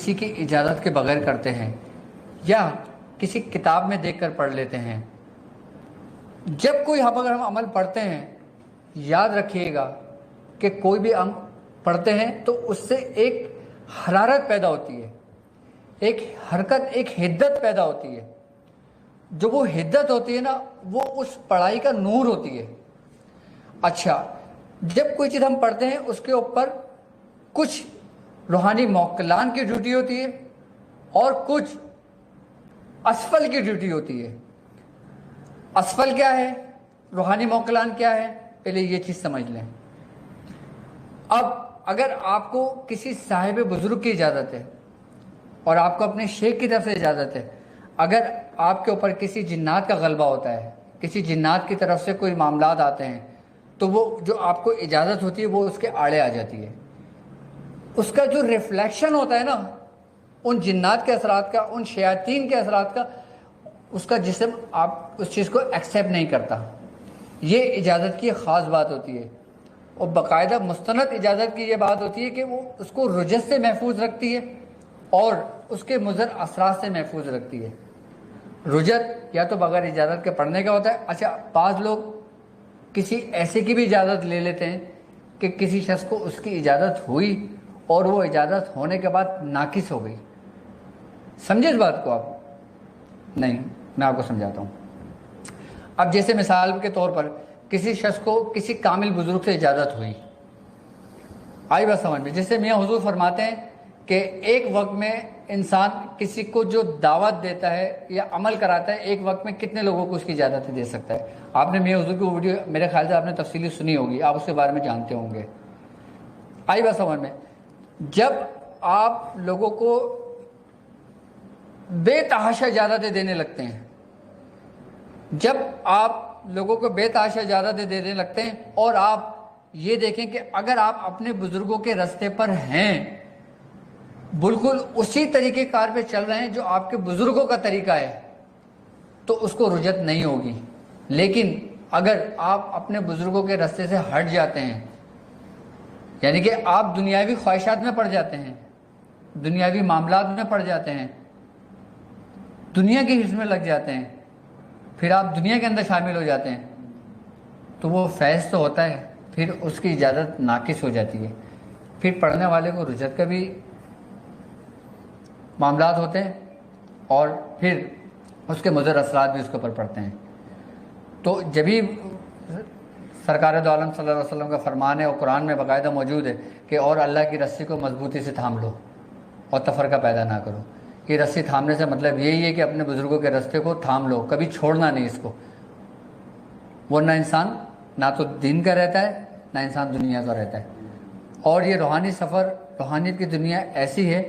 کسی کی اجازت کے بغیر کرتے ہیں یا کسی کتاب میں دیکھ کر پڑھ لیتے ہیں، جب کوئی اگر ہم عمل پڑھتے ہیں، یاد رکھیے گا کہ کوئی بھی عمل پڑھتے ہیں تو اس سے ایک حرارت پیدا ہوتی ہے، ایک حرکت، ایک حدت پیدا ہوتی ہے. جو وہ حدت ہوتی ہے نا، وہ اس پڑھائی کا نور ہوتی ہے. اچھا، جب کوئی چیز ہم پڑھتے ہیں اس کے اوپر کچھ روحانی موکلان کی ڈیوٹی ہوتی ہے اور کچھ اسفل کی ڈیوٹی ہوتی ہے. اسفل کیا ہے، روحانی موکلان کیا ہے، پہلے یہ چیز سمجھ لیں. اب اگر آپ کو کسی صاحب بزرگ کی اجازت ہے اور آپ کو اپنے شیخ کی طرف سے اجازت ہے، اگر آپ کے اوپر کسی جنات کا غلبہ ہوتا ہے، کسی جنات کی طرف سے کوئی معاملات آتے ہیں، تو وہ جو آپ کو اجازت ہوتی ہے وہ اس کے آڑے آ جاتی ہے. اس کا جو ریفلیکشن ہوتا ہے نا، ان جنات کے اثرات کا، ان شیاطین کے اثرات کا، اس کا جسم آپ اس چیز کو ایکسیپٹ نہیں کرتا. یہ اجازت کی خاص بات ہوتی ہے، اور باقاعدہ مستند اجازت کی یہ بات ہوتی ہے کہ وہ اس کو رجس سے محفوظ رکھتی ہے اور اس کے مضر اثرات سے محفوظ رکھتی ہے. رجت یا تو بغیر اجازت کے پڑھنے کا ہوتا ہے. اچھا، بعض لوگ کسی ایسے کی بھی اجازت لے لیتے ہیں کہ کسی شخص کو اس کی اجازت ہوئی اور وہ اجازت ہونے کے بعد ناقص ہو گئی. سمجھے اس بات کو آپ؟ نہیں، میں آپ کو سمجھاتا ہوں. اب جیسے مثال کے طور پر کسی شخص کو کسی کامل بزرگ سے اجازت ہوئی، آئی بات سمجھ میں؟ جیسے میاں حضور فرماتے ہیں کہ ایک وقت میں انسان کسی کو جو دعوت دیتا ہے یا عمل کراتا ہے، ایک وقت میں کتنے لوگوں کو اس کی اجازت دے سکتا ہے. آپ نے میاں حضور کی ویڈیو میرے خیال سے آپ نے تفصیلی سنی ہوگی، آپ اس کے بارے میں جانتے ہوں گے. آئی بات سمجھ میں؟ جب آپ لوگوں کو بے تحاشا اجازتیں دینے لگتے ہیں، جب آپ لوگوں کو بے تحاشا اجازتیں دینے لگتے ہیں، اور آپ یہ دیکھیں کہ اگر آپ اپنے بزرگوں کے راستے پر ہیں، بالکل اسی طریقے کار پہ چل رہے ہیں جو آپ کے بزرگوں کا طریقہ ہے، تو اس کو رجت نہیں ہوگی. لیکن اگر آپ اپنے بزرگوں کے راستے سے ہٹ جاتے ہیں، یعنی کہ آپ دنیاوی خواہشات میں پڑ جاتے ہیں، دنیاوی معاملات میں پڑ جاتے ہیں، دنیا کے حصے میں لگ جاتے ہیں، پھر آپ دنیا کے اندر شامل ہو جاتے ہیں، تو وہ فیض تو ہوتا ہے، پھر اس کی اجازت ناقص ہو جاتی ہے. پھر پڑھنے والے کو رجت کا بھی معاملات ہوتے ہیں اور پھر اس کے مضر اثرات بھی اس کے اوپر پڑتے ہیں. تو جبھی سرکار دو عالم صلی اللہ علیہ وسلم کا فرمان ہے اور قرآن میں باقاعدہ موجود ہے کہ اور اللہ کی رسی کو مضبوطی سے تھام لو اور تفرقہ پیدا نہ کرو. یہ رسی تھامنے سے مطلب یہی ہے کہ اپنے بزرگوں کے راستے کو تھام لو، کبھی چھوڑنا نہیں اس کو، ورنہ انسان نہ تو دین کا رہتا ہے نہ انسان دنیا کا رہتا ہے. اور یہ روحانی سفر، روحانیت کی دنیا ایسی ہے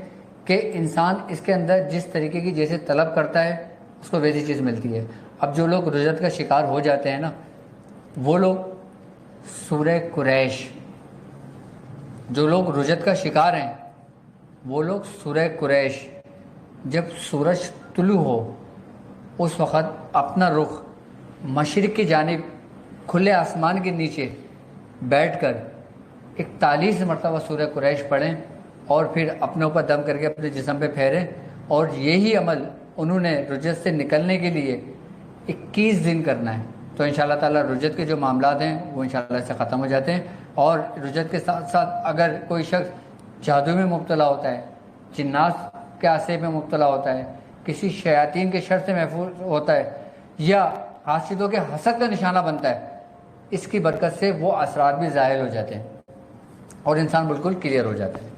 کہ انسان اس کے اندر جس طریقے کی جیسے طلب کرتا ہے اس کو ویسی چیز ملتی ہے. اب جو لوگ رجت کا شکار ہو جاتے ہیں نا، وہ لوگ سورہ قریش، جو لوگ رجت کا شکار ہیں وہ لوگ سورہ قریش، جب سورج طلوع ہو اس وقت اپنا رخ مشرق کی جانب کھلے آسمان کے نیچے بیٹھ کر 41 مرتبہ سورہ قریش پڑھیں اور پھر اپنے اوپر دم کر کے اپنے جسم پہ پھیریں. اور یہی عمل انہوں نے رجت سے نکلنے کے لیے 21 دن کرنا ہے. تو انشاءاللہ تعالیٰ رجت کے جو معاملات ہیں وہ انشاءاللہ سے ختم ہو جاتے ہیں. اور رجت کے ساتھ ساتھ اگر کوئی شخص جادو میں مبتلا ہوتا ہے، جنات کے عصے میں مبتلا ہوتا ہے، کسی شیاطین کے شر سے محفوظ ہوتا ہے، یا حاسدوں کے حسد کا نشانہ بنتا ہے، اس کی برکت سے وہ اثرات بھی ظاہر ہو جاتے ہیں اور انسان بالکل کلیئر ہو جاتا ہے.